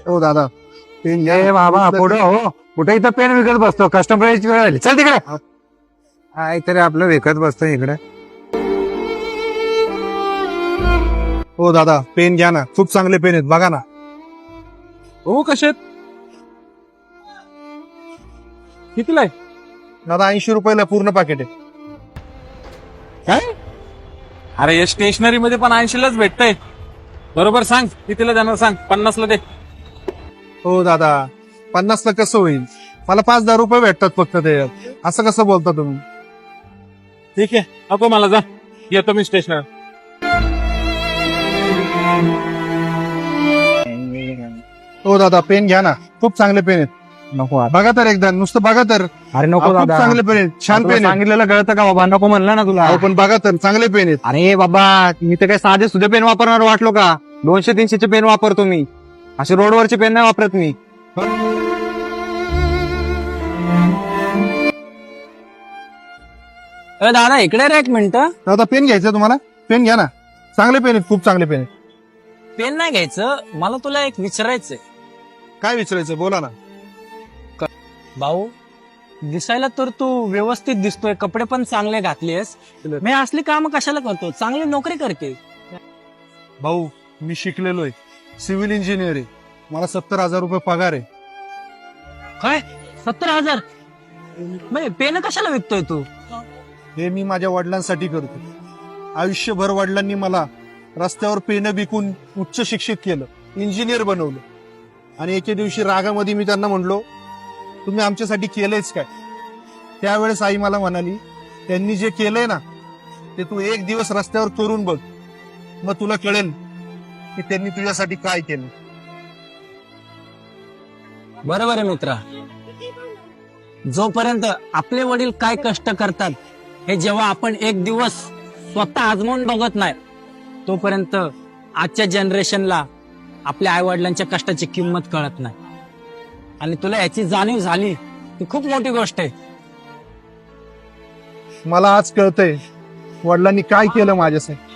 हो दादा पेन घ्या. ए बाबा पुढे हो, कुठे इथं पेन विकत बसतो, कस्टमरची वेळ आली, चल तिकडे. काय तरी आपलं विकत बसतो इकडे. हो दादा पेन घ्या ना, खूप चांगले पेन आहेत बघा ना. हो कसे कितीला आहे? दादा 80 रुपयाला पूर्ण पाकिट आहे. काय? अरे स्टेशनरी मध्ये पण 80लाच भेटतंय. बरोबर सांग कितीला जाणार, सांग. 50ला दे. हो दादा 50ला कसं होईल, मला 5-10 रुपये भेटतात फक्त ते, असं कसं बोलता तुम्ही. ठीक आहे, नको मला, जा येतो मी स्टेशनर. हो दादा पेन घ्या ना, खूप चांगले पेन आहेत. नको बघा तर एकदा, नुसतं बघा तर. अरे नको खूप दादा, चांगले पेन आहेत, छान पेन आहेत. सांगितलेलं कळतं का बाबा, नको म्हणलं ना तुला. अहो, पण बघा तर चांगले पेन आहेत. अरे बाबा, मी तर काय साधे सुधे पेन वापरणार वाटलो का? 200-300चे पेन वापरतो मी, असे रोडवरचे पेन नाही वापरत मी. दादा इकडे रे एक मिनिट. दादा पेन घ्यायचं तुम्हाला, पेन घ्या ना, चांगले पेन आहेत, खूप चांगले पेन आहेत. पेन नाही घ्यायचं, मला तुला एक विचारायचंय. काय विचारायचं बोला ना. भाऊ, दिसायला तर तू व्यवस्थित दिसतोय, कपडे पण चांगले घातलेस, मी असली काम कशाला करतो, चांगली नोकरी करते. भाऊ मी शिकलेलो आहे, सिव्हिल इंजिनियर आहे, मला 70,000 रुपये पगार आहे. काय 70,000? पेन कशाला विकतोय तू? हे मी माझ्या वडिलांसाठी करतो. आयुष्यभर वडिलांनी मला रस्त्यावर पेनं विकून उच्च शिक्षित केलं, इंजिनियर बनवलं. आणि एके दिवशी रागामध्ये मी त्यांना म्हणलो, तुम्ही आमच्यासाठी केलंयच काय? त्यावेळेस आई मला म्हणाली, त्यांनी जे केलंय ना ते तू एक दिवस रस्त्यावर करून बघ, मग तुला कळेल की त्यांनी तुझ्यासाठी काय केलं. बरोबर आहे मित्रा, जोपर्यंत आपले वडील काय कष्ट करतात हे जेव्हा आपण एक दिवस स्वतः आजमावून बघत नाही, तोपर्यंत आजच्या जनरेशनला आपल्या आई वडिलांच्या कष्टाची किंमत कळत नाही. आणि तुला याची जाणीव झाली ती खूप मोठी गोष्ट आहे. मला आज कळतंय वडिलांनी काय केलं माझ्यासाठी.